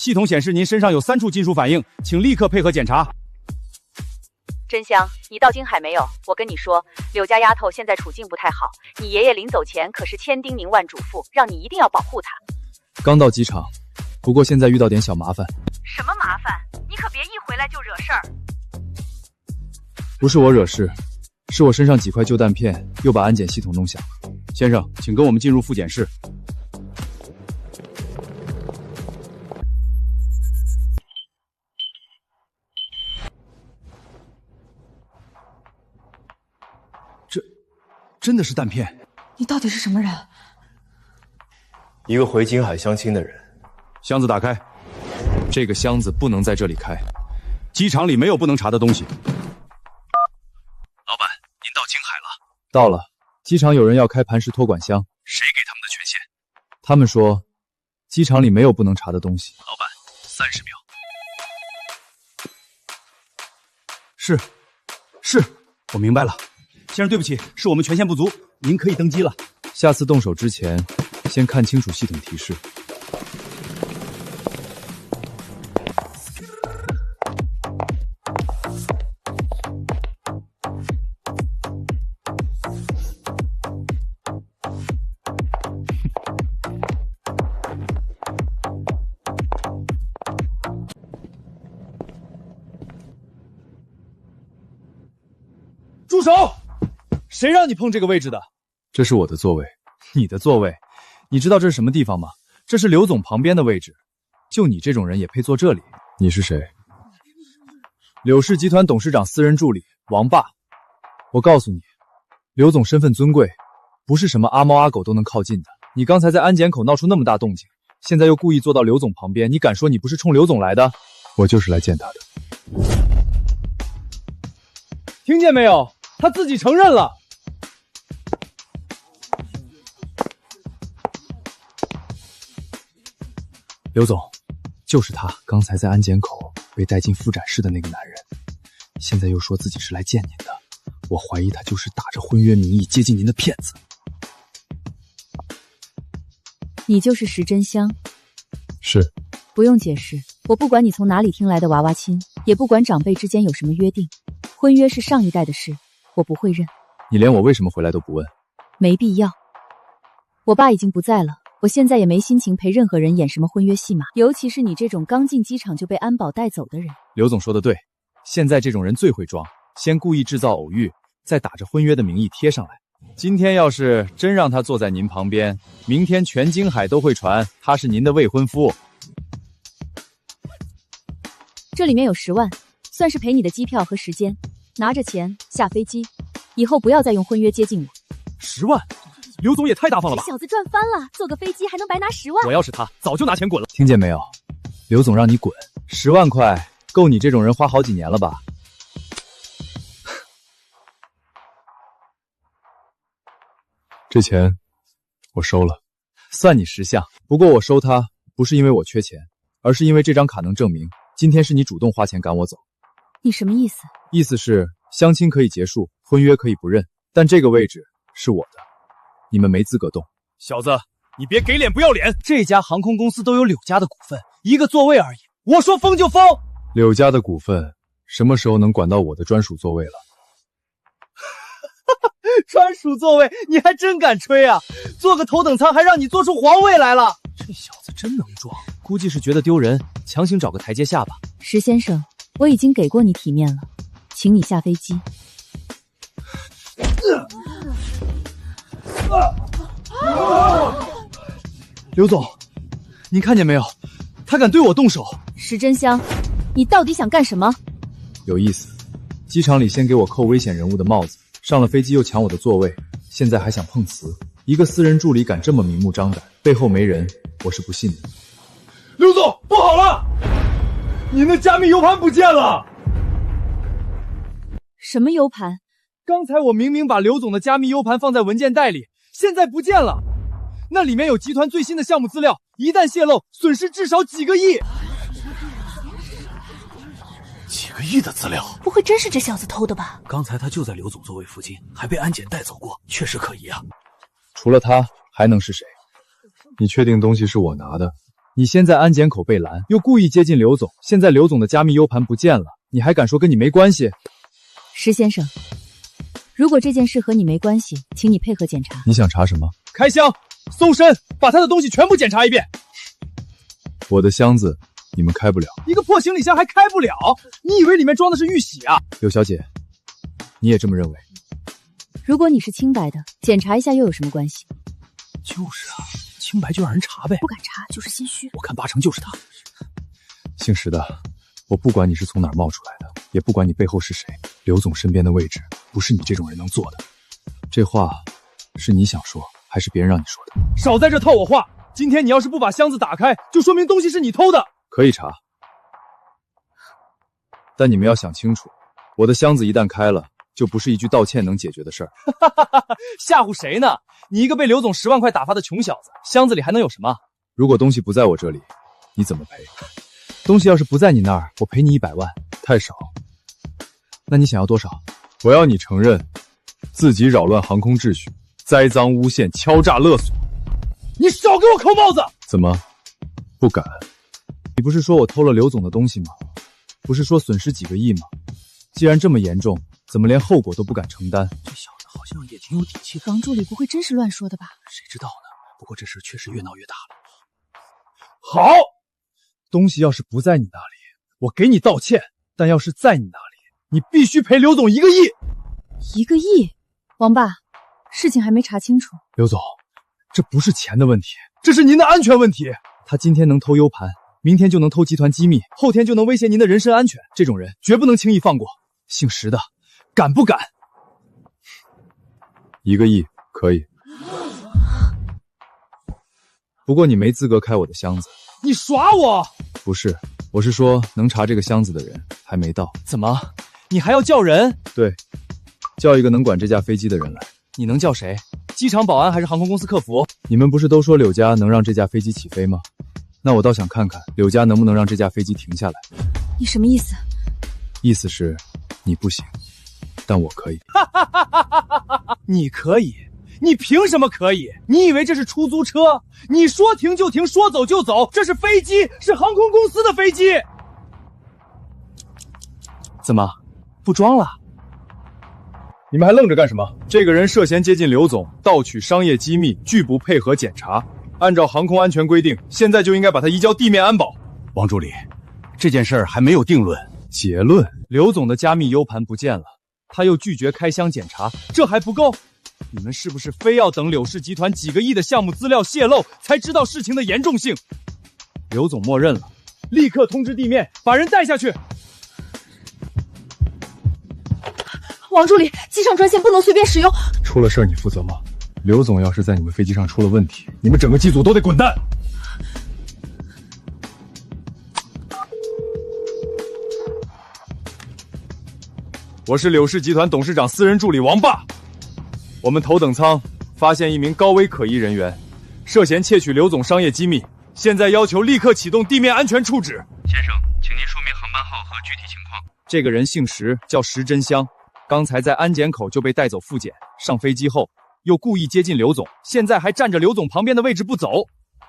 系统显示您身上有3处金属反应，请立刻配合检查。真香，你到京海没有？我跟你说，柳家丫头现在处境不太好，你爷爷临走前可是千叮咛万嘱咐，让你一定要保护她。刚到机场，不过现在遇到点小麻烦。什么麻烦？你可别一回来就惹事儿。不是我惹事，是我身上几块旧弹片又把安检系统弄响了。先生，请跟我们进入复检室。真的是弹片？你到底是什么人？一个回京海相亲的人。箱子打开。这个箱子不能在这里开，机场里没有不能查的东西。老板，您到京海了？到了。机场有人要开磐石托管箱。谁给他们的权限？他们说，机场里没有不能查的东西。老板，30秒。是，我明白了。先生，对不起，是我们权限不足，您可以登机了。下次动手之前，先看清楚系统提示。住手！谁让你碰这个位置的？这是我的座位。你的座位？你知道这是什么地方吗？这是刘总旁边的位置。就你这种人也配坐这里？你是谁？柳氏集团董事长私人助理王霸。我告诉你，刘总身份尊贵，不是什么阿猫阿狗都能靠近的。你刚才在安检口闹出那么大动静，现在又故意坐到刘总旁边，你敢说你不是冲刘总来的？我就是来见他的。听见没有？他自己承认了。刘总，就是他，刚才在安检口被带进复展室的那个男人，现在又说自己是来见您的，我怀疑他就是打着婚约名义接近您的骗子。你就是石真香？是。不用解释，我不管你从哪里听来的娃娃亲，也不管长辈之间有什么约定，婚约是上一代的事，我不会认。你连我为什么回来都不问？没必要。我爸已经不在了，我现在也没心情陪任何人演什么婚约戏码，尤其是你这种刚进机场就被安保带走的人。刘总说的对，现在这种人最会装，先故意制造偶遇，再打着婚约的名义贴上来。今天要是真让他坐在您旁边，明天全京海都会传他是您的未婚夫。这里面有10万，算是赔你的机票和时间，拿着钱下飞机，以后不要再用婚约接近我。10万？刘总也太大方了吧！这小子赚翻了，坐个飞机还能白拿10万。我要是他，早就拿钱滚了。听见没有？刘总让你滚，10万块够你这种人花好几年了吧？这钱我收了，算你识相。不过我收它不是因为我缺钱，而是因为这张卡能证明今天是你主动花钱赶我走。你什么意思？意思是相亲可以结束，婚约可以不认，但这个位置是我的，你们没资格动。小子，你别给脸不要脸！这家航空公司都有柳家的股份，一个座位而已，我说封就封。柳家的股份什么时候能管到我的专属座位了？专属座位，你还真敢吹啊！坐个头等舱还让你坐出皇位来了，这小子真能装，估计是觉得丢人，强行找个台阶下吧。石先生，我已经给过你体面了，请你下飞机。刘总，您看见没有？他敢对我动手。石真香，你到底想干什么？有意思，机场里先给我扣危险人物的帽子，上了飞机又抢我的座位，现在还想碰瓷。一个私人助理敢这么明目张胆，背后没人，我是不信的。刘总，不好了，您的加密 U 盘不见了。什么 U 盘？刚才我明明把刘总的加密 U 盘放在文件袋里，现在不见了。那里面有集团最新的项目资料，一旦泄露，损失至少几个亿。几个亿的资料，不会真是这小子偷的吧？刚才他就在刘总座位附近，还被安检带走过，确实可疑啊。除了他还能是谁？你确定东西是我拿的？你先在安检口被拦，又故意接近刘总，现在刘总的加密 U 盘不见了，你还敢说跟你没关系？石先生，如果这件事和你没关系，请你配合检查。你想查什么？开箱、搜身，把他的东西全部检查一遍。我的箱子你们开不了，一个破行李箱还开不了？你以为里面装的是玉玺啊？刘小姐，你也这么认为？如果你是清白的，检查一下又有什么关系？就是啊，清白就让人查呗。不敢查就是心虚。我看8成就是他。姓石的，我不管你是从哪儿冒出来的，也不管你背后是谁，刘总身边的位置不是你这种人能做的。这话是你想说，还是别人让你说的？少在这套我话！今天你要是不把箱子打开，就说明东西是你偷的。可以查，但你们要想清楚，我的箱子一旦开了，就不是一句道歉能解决的事儿。吓唬谁呢？你一个被刘总10万块打发的穷小子，箱子里还能有什么？如果东西不在我这里，你怎么赔？东西要是不在你那儿，我赔你100万，太少。那你想要多少？我要你承认自己扰乱航空秩序，栽赃诬陷，敲诈勒索。你少给我扣帽子！怎么不敢？你不是说我偷了刘总的东西吗？不是说损失几个亿吗？既然这么严重，怎么连后果都不敢承担？这小子好像也挺有底气的。房助理不会真是乱说的吧？谁知道呢？不过这事确实越闹越大了。好，东西要是不在你那里，我给你道歉；但要是在你那里，你必须赔刘总1个亿。1个亿？王爸，事情还没查清楚。刘总，这不是钱的问题，这是您的安全问题。他今天能偷 U 盘，明天就能偷集团机密，后天就能威胁您的人身安全。这种人绝不能轻易放过。姓石的，敢不敢？1个亿可以，不过你没资格开我的箱子。你耍我？不是，我是说能查这个箱子的人还没到。怎么？你还要叫人？对，叫一个能管这架飞机的人来。你能叫谁？机场保安还是航空公司客服？你们不是都说柳家能让这架飞机起飞吗？那我倒想看看柳家能不能让这架飞机停下来。你什么意思？意思是你不行，但我可以。你可以？你凭什么可以？你以为这是出租车？你说停就停，说走就走，这是飞机，是航空公司的飞机。怎么，不装了？你们还愣着干什么？这个人涉嫌接近刘总，盗取商业机密，拒不配合检查。按照航空安全规定，现在就应该把他移交地面安保。王助理，这件事儿还没有定论。结论：刘总的加密 U 盘不见了，他又拒绝开箱检查，这还不够？你们是不是非要等柳氏集团几个亿的项目资料泄露，才知道事情的严重性？刘总默认了，立刻通知地面，把人带下去。王助理，机上专线不能随便使用。出了事儿你负责吗？刘总要是在你们飞机上出了问题，你们整个机组都得滚蛋。我是柳氏集团董事长私人助理王霸。我们头等舱发现一名高危可疑人员，涉嫌窃取刘总商业机密，现在要求立刻启动地面安全处置。先生，请您说明航班号和具体情况。这个人姓石，叫石真香，刚才在安检口就被带走复检，上飞机后又故意接近刘总，现在还站着刘总旁边的位置不走。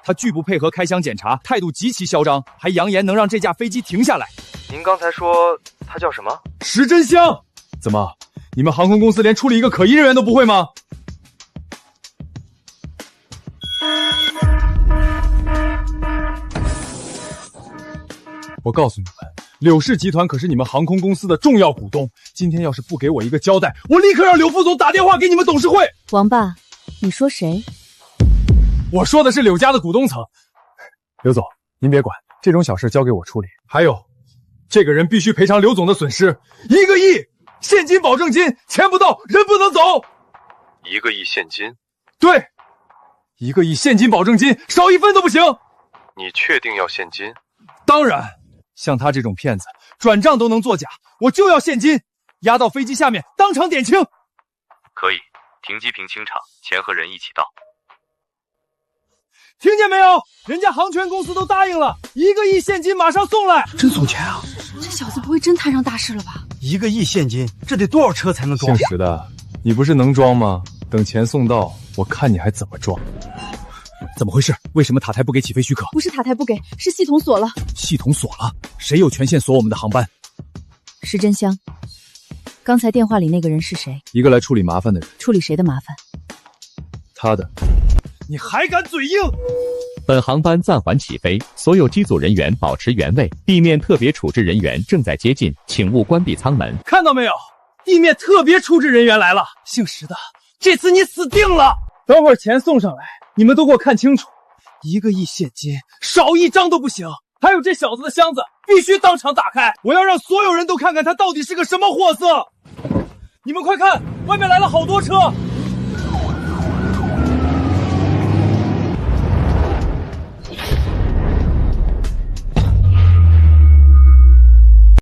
他拒不配合开箱检查，态度极其嚣张，还扬言能让这架飞机停下来。您刚才说他叫什么？石真香。怎么，你们航空公司连处理一个可疑人员都不会吗？我告诉你们，柳氏集团可是你们航空公司的重要股东，今天要是不给我一个交代，我立刻让柳副总打电话给你们董事会。王爸，你说谁？我说的是柳家的股东层。刘总，您别管，这种小事交给我处理。还有，这个人必须赔偿刘总的损失1个亿，现金保证金，钱不到人不能走。1个亿现金？对，1个亿现金保证金，少1分都不行。你确定要现金？当然，像他这种骗子，转账都能作假，我就要现金，押到飞机下面当场点清。可以，停机坪清场，钱和人一起到。听见没有？人家航权公司都答应了，1个亿现金马上送来。真送钱啊！这小子不会真摊上大事了吧？1个亿现金，这得多少车才能装？姓石的，你不是能装吗？等钱送到，我看你还怎么装。怎么回事？为什么塔台不给起飞许可？不是塔台不给，是系统锁了。系统锁了？谁有权限锁我们的航班？是真香。刚才电话里那个人是谁？一个来处理麻烦的人。处理谁的麻烦？他的。你还敢嘴硬？本航班暂缓起飞，所有机组人员保持原位。地面特别处置人员正在接近，请勿关闭舱门。看到没有？地面特别处置人员来了，姓石的，这次你死定了！等会儿钱送上来，你们都给我看清楚，1个亿现金，少1张都不行。还有这小子的箱子，必须当场打开，我要让所有人都看看他到底是个什么货色。你们快看，外面来了好多车，